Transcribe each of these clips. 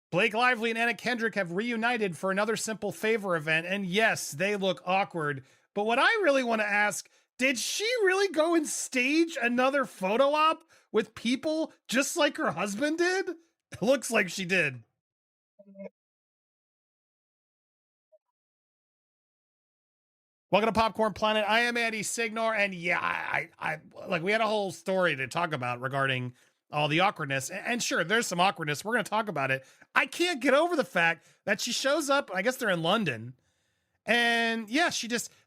Blake Lively and Anna Kendrick have reunited for another Simple Favor event, and yes, they look awkward. But what I really want to ask, did she really go and stage another photo op with people just like her husband did? It looks like she did. Welcome to Popcorn Planet. I am Andy Signor, and yeah, I like we had a whole story to talk about regarding all the awkwardness. And sure, there's some awkwardness. We're going to talk about it. I can't get over the fact that she shows up. I guess they're in London. And yeah,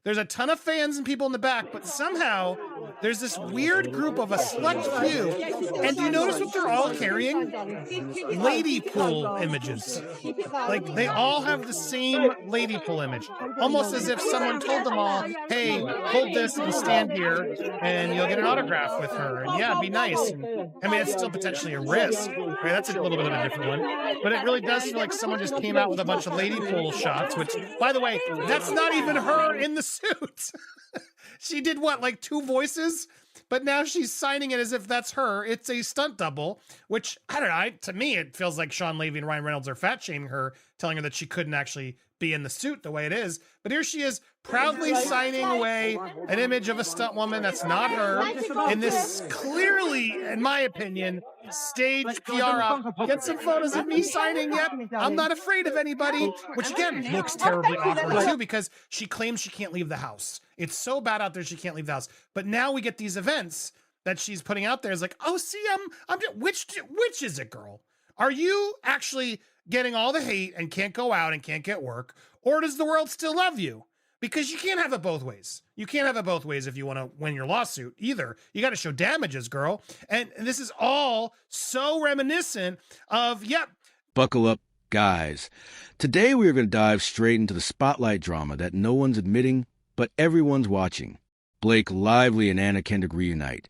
there's a ton of fans and people in the back, but somehow there's this weird group of a select few. And do you notice what they're all carrying? Lady pool images. Like they all have the same lady pool image, almost as if someone told them all, hey, hold this and stand here and you'll get an autograph with her. And yeah, be nice. I mean, it's still potentially a risk, right? That's a little bit of a different one, but it really does feel like someone just came out with a bunch of lady pool shots, which, by the way, that's not even her in the suit. She did what, like 2 voices? But now she's signing it as if that's her. It's a stunt double, which, I don't know, to me, it feels like Sean Levy and Ryan Reynolds are fat-shaming her, telling her that she couldn't actually be in the suit the way it is. But here she is, proudly signing away an image of a stunt woman that's not her in this clearly, in my opinion, staged PR op. Get some photos of me signing. Yep, I'm not afraid of anybody, which again looks terribly awkward too because she claims she can't leave the house. It's so bad out there she can't leave the house. But now we get these events that she's putting out there. It's like, oh, see, which is it, girl? Are you actually getting all the hate and can't go out and can't get work, or does the world still love you? Because you can't have it both ways. You can't have it both ways if you want to win your lawsuit either. You got to show damages, girl. And this is all so reminiscent of, yep. Buckle up, guys. Today we are going to dive straight into the spotlight drama that no one's admitting, but everyone's watching. Blake Lively and Anna Kendrick reunite,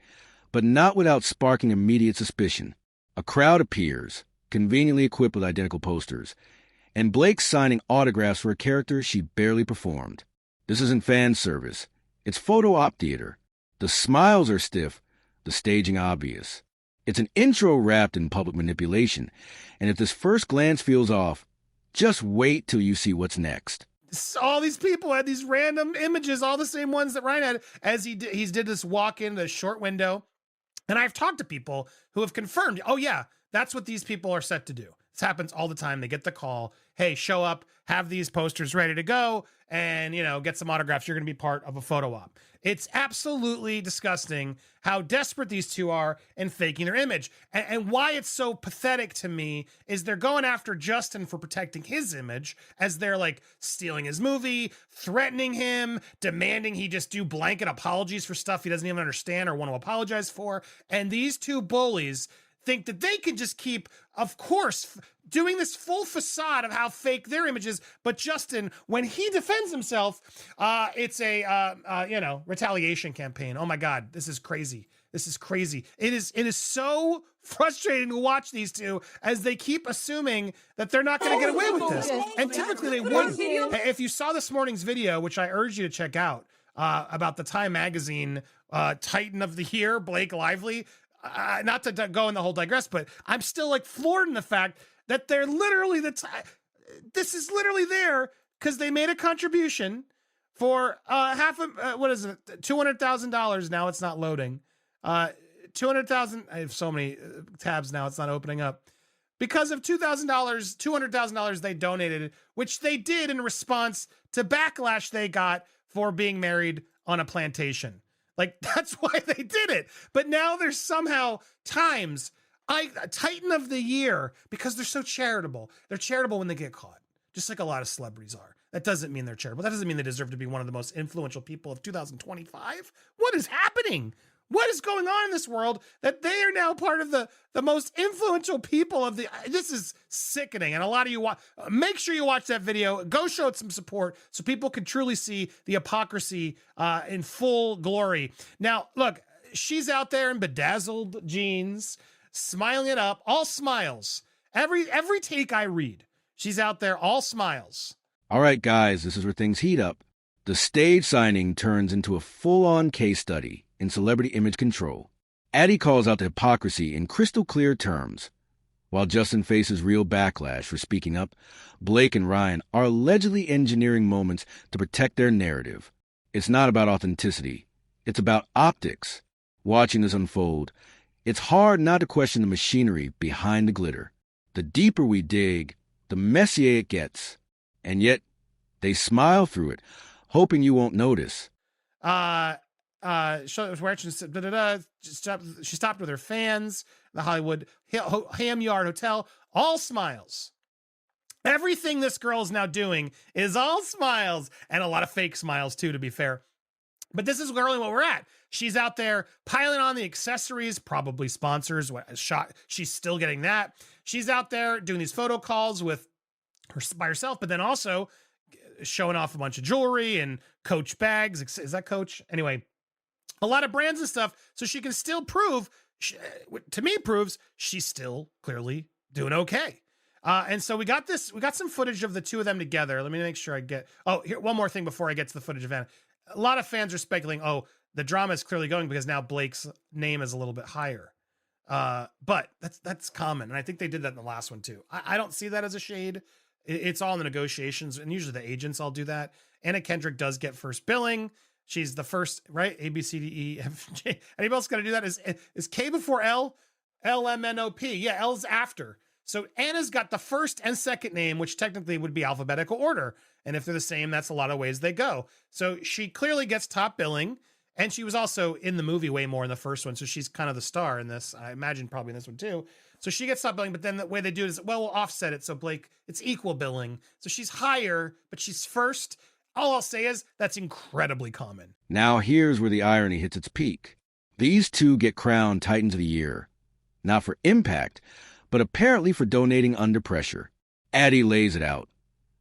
but not without sparking immediate suspicion. A crowd appears, conveniently equipped with identical posters, and Blake's signing autographs for a character she barely performed. This isn't fan service. It's photo op theater. The smiles are stiff, the staging obvious. It's an intro wrapped in public manipulation, and if this first glance feels off, just wait till you see what's next. All these people had these random images, all the same ones that Ryan had, as he did this walk in the short window. And I've talked to people who have confirmed, oh yeah, that's what these people are set to do. This happens all the time. They get the call, hey, show up, have these posters ready to go, and, get some autographs. You're going to be part of a photo op. It's absolutely disgusting how desperate these two are in faking their image. And why it's so pathetic to me is they're going after Justin for protecting his image as they're like stealing his movie, threatening him, demanding he just do blanket apologies for stuff he doesn't even understand or want to apologize for. And these two bullies think that they can just keep, of course, doing this full facade of how fake their image is. But Justin, when he defends himself, it's a, retaliation campaign. Oh my God, this is crazy. This is crazy. It is so frustrating to watch these two as they keep assuming that they're not going to get away with this. And typically they wouldn't. If you saw this morning's video, which I urge you to check out, about the Time Magazine Titan of the Year, Blake Lively, not to go in the whole digress, but I'm still like floored in the fact that they're literally this is literally there because they made a contribution for $200,000. Now it's not loading. 200,000. I have so many tabs now. It's not opening up because of $200,000 they donated, which they did in response to backlash they got for being married on a plantation. Like, that's why they did it. But now there's somehow Times, Titan of the Year, because they're so charitable. They're charitable when they get caught, just like a lot of celebrities are. That doesn't mean they're charitable. That doesn't mean they deserve to be one of the most influential people of 2025. What is happening? What is going on in this world that they are now part of the most influential people of this is sickening. And a lot of you make sure you watch that video, go show it some support so people can truly see the hypocrisy in full glory. Now, look, she's out there in bedazzled jeans, smiling it up, all smiles. Every take I read, she's out there, all smiles. All right, guys, this is where things heat up. The stage signing turns into a full-on case study in celebrity image control. Addie calls out the hypocrisy in crystal clear terms. While Justin faces real backlash for speaking up, Blake and Ryan are allegedly engineering moments to protect their narrative. It's not about authenticity. It's about optics. Watching this unfold, it's hard not to question the machinery behind the glitter. The deeper we dig, the messier it gets. And yet, they smile through it, hoping you won't notice. She stopped with her fans, the Hollywood Ham Yard Hotel, all smiles. Everything this girl is now doing is all smiles, and a lot of fake smiles too, to be fair. But this is really what we're at. She's out there piling on the accessories, probably sponsors. She's still getting that. She's out there doing these photo calls with her by herself, but then also showing off a bunch of jewelry and Coach bags. Is that Coach? Anyway, a lot of brands and stuff, so she can still prove, to me, proves she's still clearly doing okay. And so we got some footage of the two of them together. Let me make sure I get, here, one more thing before I get to the footage of Anna. A lot of fans are speculating, the drama is clearly going because now Blake's name is a little bit higher. But that's common. And I think they did that in the last one too. I don't see that as a shade. It's all in the negotiations, and usually the agents all do that. Anna Kendrick does get first billing. She's the first, right? A, B, C, D, E, F, J. Anybody else got to do that? Is K before L? L, M, N, O, P. Yeah, L's after. So Anna's got the first and second name, which technically would be alphabetical order. And if they're the same, that's a lot of ways they go. So she clearly gets top billing. And she was also in the movie way more in the first one. So she's kind of the star in this. I imagine probably in this one too. So she gets top billing, but then the way they do it is, we'll offset it. So Blake, it's equal billing. So she's higher, but she's first. All I'll say is that's incredibly common. Now here's where the irony hits its peak. These two get crowned Titans of the Year. Not for impact, but apparently for donating under pressure. Addie lays it out.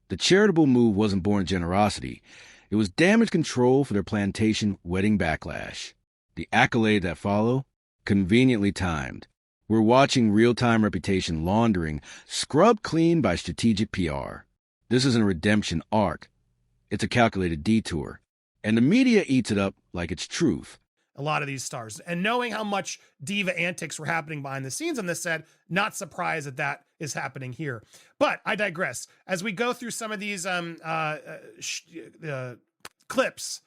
The charitable move wasn't born of generosity. It was damage control for their plantation wedding backlash. The accolade that follow, conveniently timed. We're watching real-time reputation laundering scrubbed clean by strategic PR. This isn't a redemption arc. It's a calculated detour. And the media eats it up like it's truth. A lot of these stars. And knowing how much diva antics were happening behind the scenes on this set, not surprised that is happening here. But I digress. As we go through some of these clips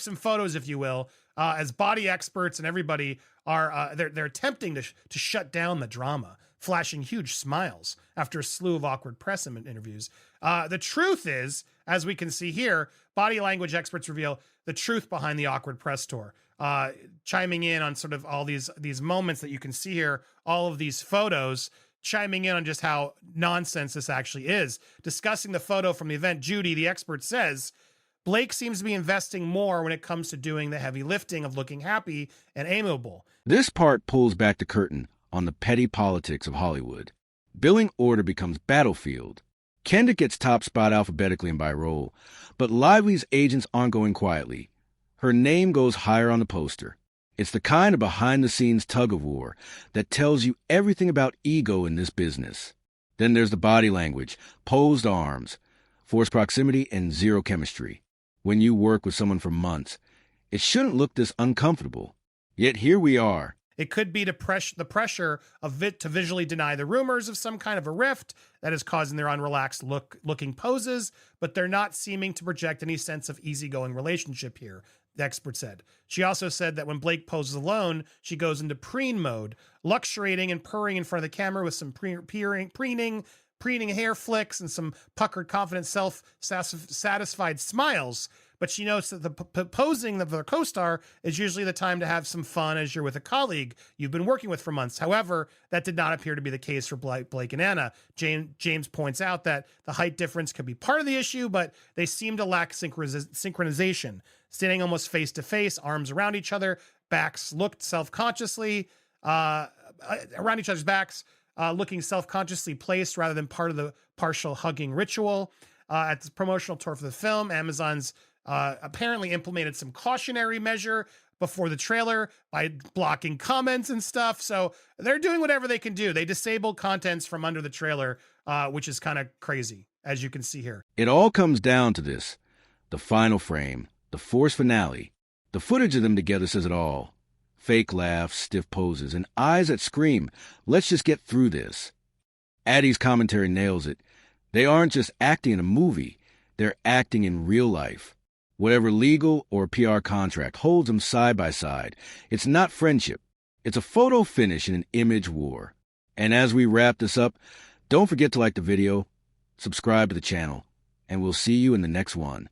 and photos, if you will, as body experts and everybody are, they're attempting to shut down the drama, flashing huge smiles after a slew of awkward press interviews. The truth is, as we can see here, body language experts reveal the truth behind the awkward press tour. Chiming in on sort of all these moments that you can see here, all of these photos, chiming in on just how nonsense this actually is. Discussing the photo from the event, Judy, the expert, says, Blake seems to be investing more when it comes to doing the heavy lifting of looking happy and amiable. This part pulls back the curtain on the petty politics of Hollywood. Billing order becomes battlefield. Kendrick gets top spot alphabetically and by role, but Lively's agents aren't going quietly. Her name goes higher on the poster. It's the kind of behind-the-scenes tug-of-war that tells you everything about ego in this business. Then there's the body language, posed arms, forced proximity, and zero chemistry. When you work with someone for months, it shouldn't look this uncomfortable. Yet here we are. It could be the pressure of it to visually deny the rumors of some kind of a rift that is causing their unrelaxed looking poses, but they're not seeming to project any sense of easygoing relationship here, the expert said. She also said that when Blake poses alone, she goes into preen mode, luxuriating and purring in front of the camera with some preening hair flicks and some puckered, confident, self-satisfied smiles. But she notes that the posing of the co-star is usually the time to have some fun as you're with a colleague you've been working with for months. However, that did not appear to be the case for Blake and Anna. James points out that the height difference could be part of the issue, but they seem to lack synchronization. Standing almost face to face, arms around each other, backs looked self-consciously around each other's backs, looking self-consciously placed rather than part of the partial hugging ritual. At the promotional tour for the film, Amazon's apparently implemented some cautionary measure before the trailer by blocking comments and stuff. So they're doing whatever they can do. They disabled contents from under the trailer, which is kind of crazy, as you can see here. It all comes down to this. The final frame, the forced finale. The footage of them together says it all. Fake laughs, stiff poses, and eyes that scream, let's just get through this. Addie's commentary nails it. They aren't just acting in a movie, they're acting in real life. Whatever legal or PR contract holds them side by side, it's not friendship. It's a photo finish in an image war. And as we wrap this up, don't forget to like the video, subscribe to the channel, and we'll see you in the next one.